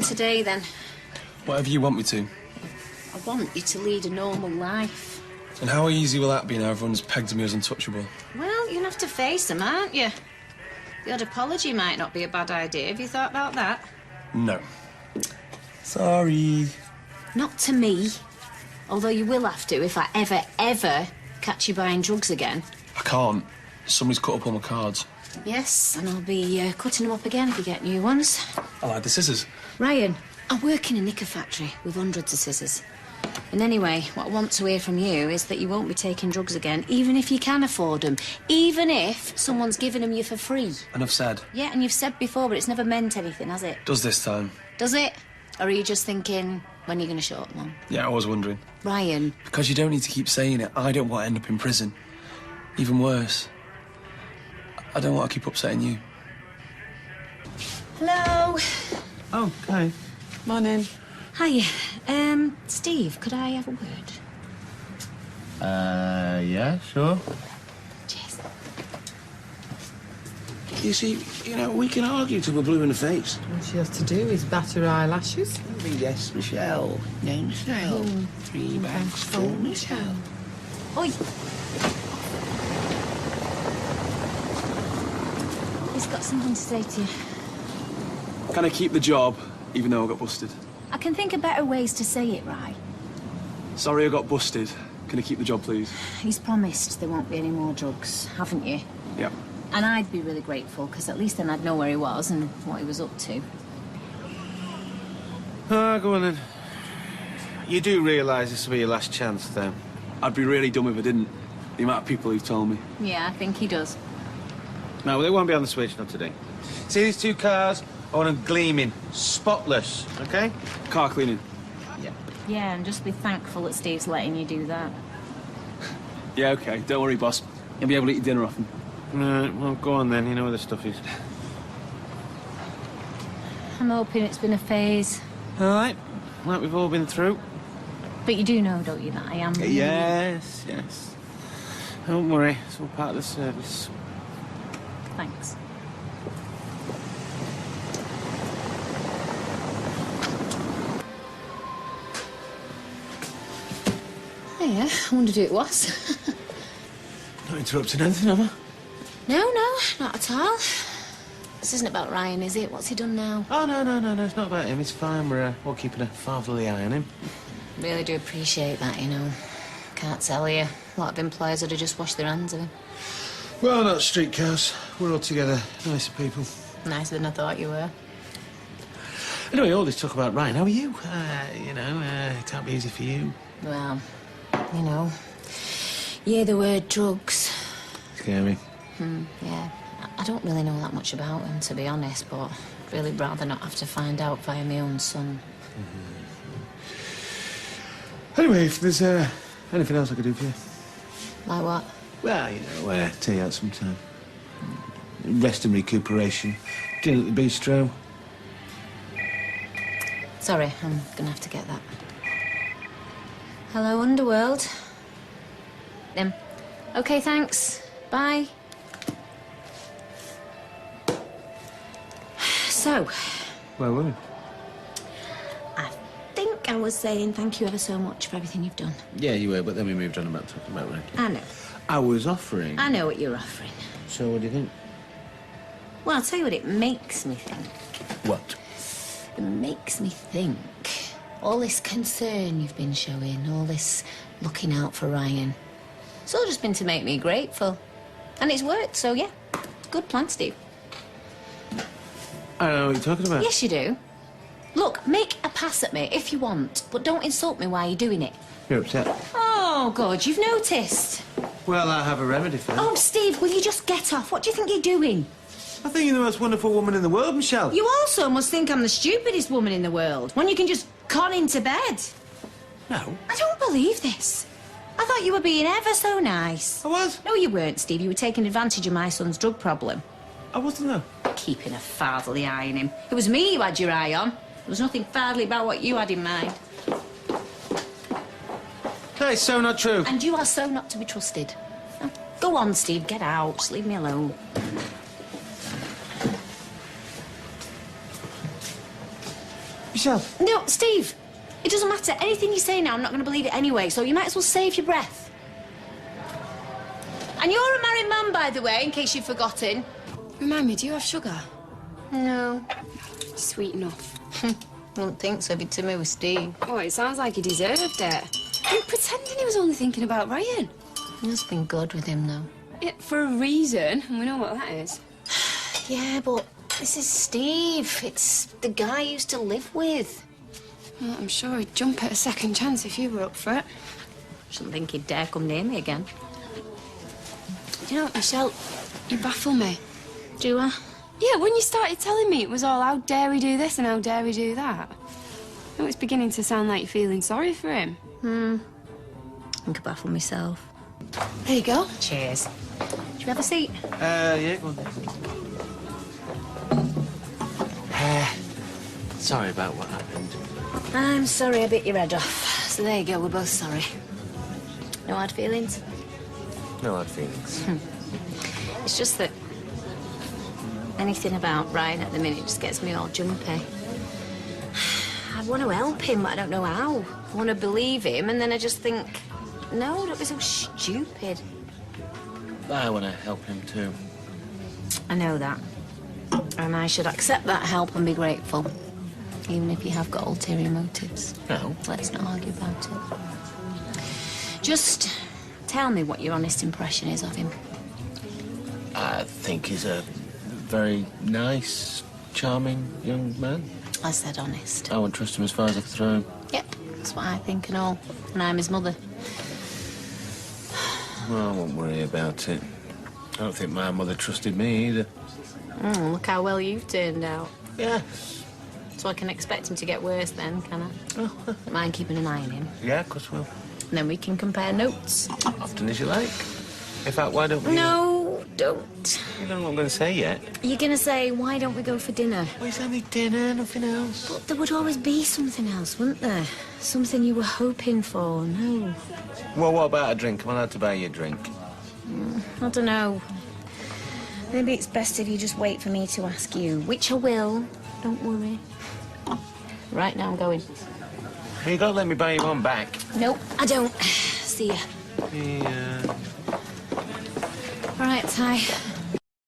Today, then. Whatever you want me to. I want you to lead a normal life. And how easy will that be now everyone's pegged me as untouchable? Well, you'll have to face them, aren't you? The odd apology might not be a bad idea. Have you thought about that? No. Sorry. Not to me. Although you will have to if I ever catch you buying drugs again. I can't. Somebody's cut up all my cards. Yes, and I'll be cutting them up again if you get new ones. I like the scissors. Ryan, I work in a knicker factory with hundreds of scissors. And anyway, what I want to hear from you is that you won't be taking drugs again, even if you can afford them. Even if someone's giving them you for free. And I've said. Yeah, and you've said before, but it's never meant anything, has it? Does this time. Does it? Or are you just thinking, when are you going to short them on? Yeah, I was wondering. Ryan. Because you don't need to keep saying it. I don't want to end up in prison. Even worse. I don't want to keep upsetting you. Hello. Oh, okay. Morning. Hi. Steve, could I have a word? Yeah, sure. Cheers. You see, we can argue till we're blue in the face. All she has to do is bat her eyelashes. Yes, Michelle. No, Michelle. 3 bags full, Michelle. Oi. He's got something to say to you. Can I keep the job, even though I got busted? I can think of better ways to say it, right? Sorry I got busted. Can I keep the job, please? He's promised there won't be any more drugs, haven't you? Yeah. And I'd be really grateful, because at least then I'd know where he was and what he was up to. Go on then. You do realise this will be your last chance, though? I'd be really dumb if I didn't. The amount of people who've told me. Yeah, I think he does. No, well, they won't be on the switch, not today. See these 2 cars? I want them gleaming, spotless, OK? Car cleaning. Yeah. Yeah, and just be thankful that Steve's letting you do that. Yeah, OK. Don't worry, boss. You'll be able to eat your dinner off him. Right, well, go on then. You know where the stuff is. I'm hoping it's been a phase. All right. Like we've all been through. But you do know, don't you, that I am... Yes, yes. Don't worry. It's all part of the service. Thanks. Oh, yeah, I wondered who it was. Not interrupting anything, am I? No, not at all. This isn't about Ryan, is it? What's he done now? Oh, no. It's not about him. It's fine. We're keeping a fatherly eye on him. Really do appreciate that, you know. Can't tell you. A lot of employers would have just washed their hands of him. Well, not streetcars. We're all together. Nicer people. Nicer than I thought you were. Anyway, all this talk about Ryan. How are you? It can't be easy for you. Well, you know, you hear the word drugs. Scary. Yeah. I don't really know that much about him, to be honest, but I'd really rather not have to find out via my own son. Anyway, if there's anything else I could do for you. Like what? Well, take you out sometime. Rest and recuperation. Dinner at the bistro. Sorry, I'm gonna have to get that. Hello, Underworld. Okay, thanks. Bye. So... Where were we? I think I was saying thank you ever so much for everything you've done. Yeah, you were, but then we moved on about talking about Ryan. I know. I was offering. I know what you're offering. So what do you think? Well, I'll tell you what it makes me think. What? It makes me think all this concern you've been showing, all this looking out for Ryan, it's all just been to make me grateful. And it's worked, so yeah. Good plan, Steve. I don't know what you're talking about. Yes, you do. Look, make a pass at me if you want, but don't insult me while you're doing it. You're upset. Oh, God, you've noticed. Well, I have a remedy for that. Oh, Steve, will you just get off? What do you think you're doing? I think you're the most wonderful woman in the world, Michelle. You also must think I'm the stupidest woman in the world, when you can just con into bed. No. I don't believe this. I thought you were being ever so nice. I was? No, you weren't, Steve. You were taking advantage of my son's drug problem. I wasn't, though. Keeping a fatherly eye on him. It was me you had your eye on. There was nothing fatherly about what you had in mind. That is so not true. And you are so not to be trusted. Now, go on, Steve. Get out. Just leave me alone. Michelle. No, Steve. It doesn't matter. Anything you say now, I'm not going to believe it anyway, so you might as well save your breath. And you're a married man, by the way, in case you've forgotten. Remind me, do you have sugar? No. Sweet enough. Wouldn't think so if you'd to me with Steve. Oh, it sounds like he deserved it. I'm pretending he was only thinking about Ryan. It's been good with him, though. Yeah, for a reason, and we know what that is. Yeah, but this is Steve. It's the guy I used to live with. Well, I'm sure he'd jump at a second chance if you were up for it. Shouldn't think he'd dare come near me again. You know, Michelle, you baffle me. Do I? Yeah, when you started telling me it was all how dare he do this and how dare he do that. Oh, it's beginning to sound like you're feeling sorry for him. I think I baffle myself. There you go. Cheers. Should we have a seat? Yeah, go on. Sorry about what happened. I'm sorry I bit your head off. So there you go, we're both sorry. No hard feelings? No hard feelings. It's just that anything about Ryan at the minute just gets me all jumpy. I want to help him, but I don't know how. I want to believe him, and then I just think, no, don't be so stupid. I want to help him too. I know that. And I should accept that help and be grateful. Even if you have got ulterior motives. No. Let's not argue about it. Just tell me what your honest impression is of him. I think he's a very nice, charming young man. I said honest. I wouldn't trust him as far as I could throw him. Yep, that's what I think and all. And I'm his mother. Well, I won't worry about it. I don't think my mother trusted me either. Look how well you've turned out. Yes. So I can expect him to get worse then, can I? Oh. Mind keeping an eye on him. Yeah, of course we'll. And then we can compare notes. Often as you like. In fact, why don't we... No, don't. You don't know what I'm going to say yet. You're going to say, why don't we go for dinner? Well, it's only dinner, nothing else. But there would always be something else, wouldn't there? Something you were hoping for, no. Well, what about a drink? Am I allowed to buy you a drink? I don't know. Maybe it's best if you just wait for me to ask you, which I will. Don't worry. Right, now I'm going. You got to let me buy you one back. Nope, I don't. See ya. Yeah. All right, Ty.